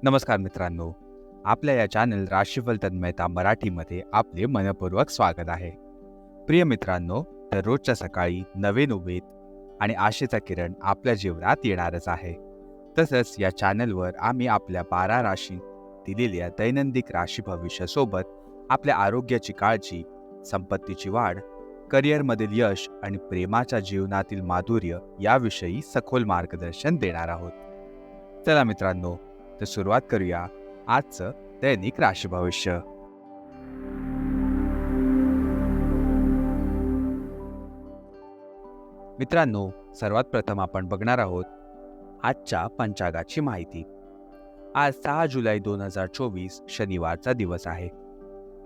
नमस्कार मित्रांनो, आपल्या या चॅनल राशीफल तन्मयता मराठीमध्ये आपले मनपूर्वक स्वागत आहे. प्रिय मित्रांनो, दररोजच्या सकाळी नवीन उमेद आणि आशेचा किरण आपल्या जीवनात येणारच आहे. तसंच या चॅनलवर आम्ही आपल्या 12 राशी दिलेल्या दैनंदिन राशी भविष्यासोबत आपल्या आरोग्याची काळजी, संपत्तीची वाढ, करिअरमधील यश आणि प्रेमाच्या जीवनातील माधुर्य याविषयी सखोल मार्गदर्शन देणार आहोत. चला मित्रांनो, तर सुरुवात करूया आजचं दैनिक राशी भविष्य. मित्रांनो, सर्वात प्रथम आपण बघणार आहोत आजच्या पंचांगाची माहिती. आज 6 जुलै 2024 शनिवारचा दिवस आहे.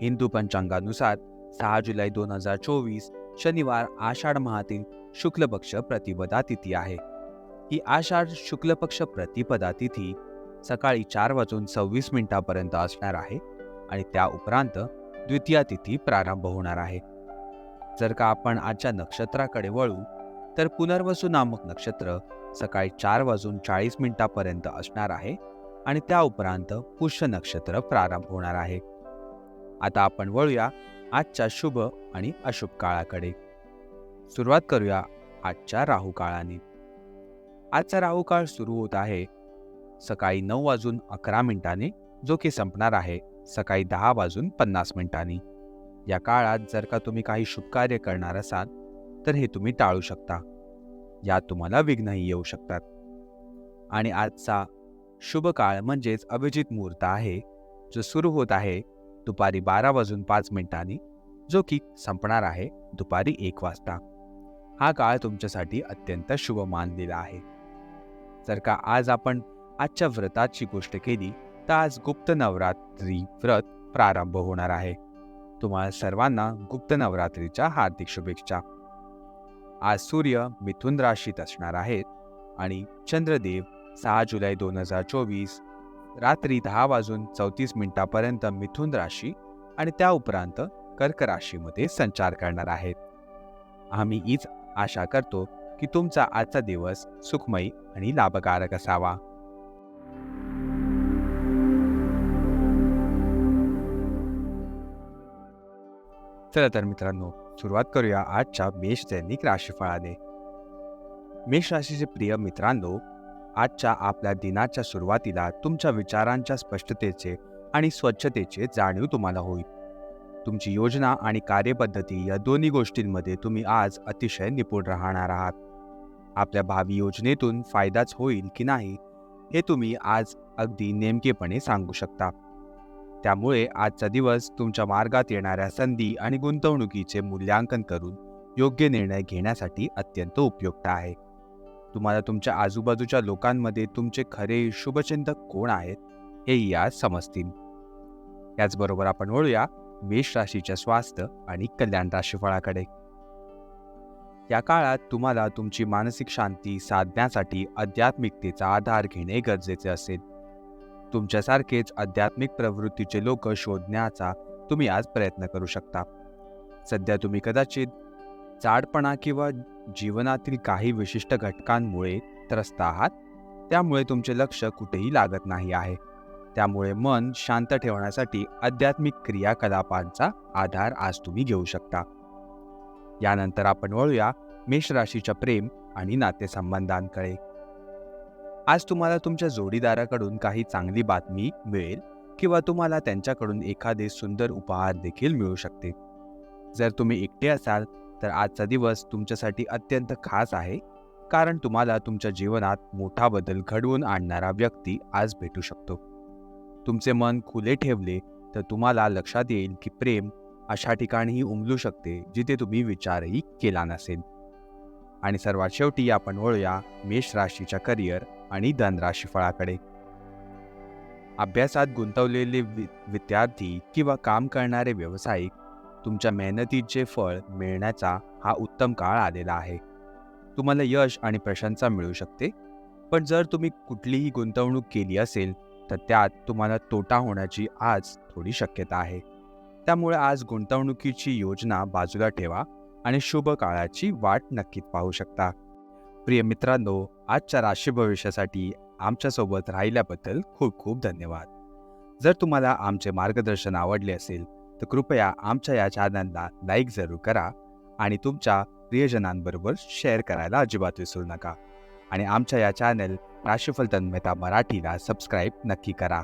हिंदू पंचांगानुसार 6 जुलै 2024 शनिवार आषाढ माहातील शुक्ल पक्ष प्रतिपदा तिथी आहे. ही आषाढ शुक्ल पक्ष प्रतिपदा तिथी सकाळी 4:26 असणार आहे आणि त्या उपरांत द्वितीया तिथी प्रारंभ होणार आहे. जर का आपण आजच्या नक्षत्राकडे वळू तर पुनर्वसू नामक नक्षत्र सकाळी 4:40 असणार आहे आणि त्या उपरांत पुष्य नक्षत्र प्रारंभ होणार आहे. आता आपण वळूया आजच्या शुभ आणि अशुभ काळाकडे. सुरुवात करूया आजच्या राहू काळाने. आजचा राहू काळ सुरू होत आहे सकाळी 9:11 जो की संपणार आहे सकाळी 10:50. या काळात जर का तुम्ही काही शुभ कार्य करणार असाल तर हे तुम्ही टाळू शकता. यात तुम्हाला विघ्नही येऊ शकतात. आणि आजचा शुभ काळ म्हणजेच अभिजित मुहूर्त आहे, जो सुरू होत आहे दुपारी 12:05 जो की संपणार आहे दुपारी 1 वाजता. हा काळ तुमच्यासाठी अत्यंत शुभ मानलेला आहे. जर का आज आपण आजच्या व्रताची गोष्ट केली तर आज गुप्त नवरात्री व्रत प्रारंभ होणार आहे. तुम्हाला सर्वांना गुप्त नवरात्रीच्या हार्दिक शुभेच्छा. आज सूर्य मिथुन राशीत असणार आहेत आणि चंद्रदेव 6 जुलै 2024 रात्री 10:34 मिथुन राशी आणि त्या उपरांत कर्क राशीमध्ये संचार करणार आहेत. आम्ही हीच आशा करतो की तुमचा आजचा दिवस सुखमयी आणि लाभकारक असावा. चला तर मित्रांनो, सुरुवात करूया आजच्या मेष दैनिक राशीफळाने. मेष राशीचे प्रिय मित्रांनो, आजच्या आपल्या दिनाच्या सुरुवातीला तुमच्या विचारांच्या स्पष्टतेचे आणि स्वच्छतेचे जाणीव तुम्हाला होईल. तुमची योजना आणि कार्यपद्धती या दोन्ही गोष्टींमध्ये तुम्ही आज अतिशय निपुण राहणार आहात. आपल्या भावी योजनेतून फायदाच होईल की नाही हे तुम्ही आज अगदी नेमकेपणे सांगू शकता. त्यामुळे आजचा दिवस तुमच्या मार्गात येणाऱ्या संधी आणि गुंतवणुकीचे मूल्यांकन करून योग्य निर्णय घेण्यासाठी अत्यंत उपयुक्त आहे. तुम्हाला तुमच्या आजूबाजूच्या लोकांमध्ये तुमचे खरे शुभचिंतक कोण आहेत हेही आज समजतील. याचबरोबर आपण वळूया मेष राशीच्या स्वास्थ्य आणि कल्याण राशीफळाकडे. या काळात तुम्हाला तुमची मानसिक शांती साधण्यासाठी आध्यात्मिकतेचा आधार घेणे गरजेचे असेल. तुमच्यासारखेच आध्यात्मिक प्रवृत्तीचे लोक शोधण्याचा तुम्ही आज प्रयत्न करू शकता. सध्या तुम्ही कदाचित जाडपणा किंवा जीवनातील काही विशिष्ट घटकांमुळे त्रस्त आहात. त्यामुळे तुमचे लक्ष कुठेही लागत नाही आहे. त्यामुळे मन शांत ठेवण्यासाठी आध्यात्मिक क्रियाकलापांचा आधार आज तुम्ही घेऊ शकता. यानंतर आपण वळूया मेष राशीच्या प्रेम आणि नातेसंबंधांकडे. आज तुम्हाला तुमच्या जोडीदाराकडून काही चांगली बातमी मिळेल किंवा तुम्हाला त्यांच्याकडून एखादे सुंदर उपहार देखील मिळू शकते. जर तुम्ही एकटे असाल तर आजचा दिवस तुमच्यासाठी अत्यंत खास आहे, कारण तुम्हाला तुमच्या जीवनात मोठा बदल घडवून आणणारा व्यक्ती आज भेटू शकतो. तुमचे मन खुले ठेवले तर तुम्हाला लक्षात येईल की प्रेम अशा ठिकाणीही उमलू शकते जिथे तुम्ही विचारही केला नसेल. आणि सर्वात शेवटी आपण वळूया मेष राशीच्या करिअर आणि धन राशीफळाकडे. अभ्यासात गुंतवलेले विद्यार्थी किंवा काम करणारे व्यावसायिक तुमच्या मेहनतीचे फळ मिळण्याचा हा उत्तम काळ आलेला आहे. तुम्हाला यश आणि प्रशंसा मिळू शकते, पण जर तुम्ही कुठलीही गुंतवणूक केली असेल तर त्यात तुम्हाला तोटा होण्याची आज थोडी शक्यता आहे. त्यामुळे आज गुंतवणुकीची योजना बाजूला ठेवा आणि शुभ काळाची वाट नक्कीच पाहू शकता. प्रिय मित्रांनो, आजच्या राशी भविष्यासाठी आमच्यासोबत राहिल्याबद्दल खूप खूप धन्यवाद. जर तुम्हाला आमचे मार्गदर्शन आवडले असेल तर कृपया आमच्या या चॅनलला लाईक जरूर करा आणि तुमच्या प्रियजनांबरोबर शेअर करायला अजिबात विसरू नका. आणि आमच्या या चॅनल राशीफल तन्मयता मराठीला सबस्क्राईब नक्की करा.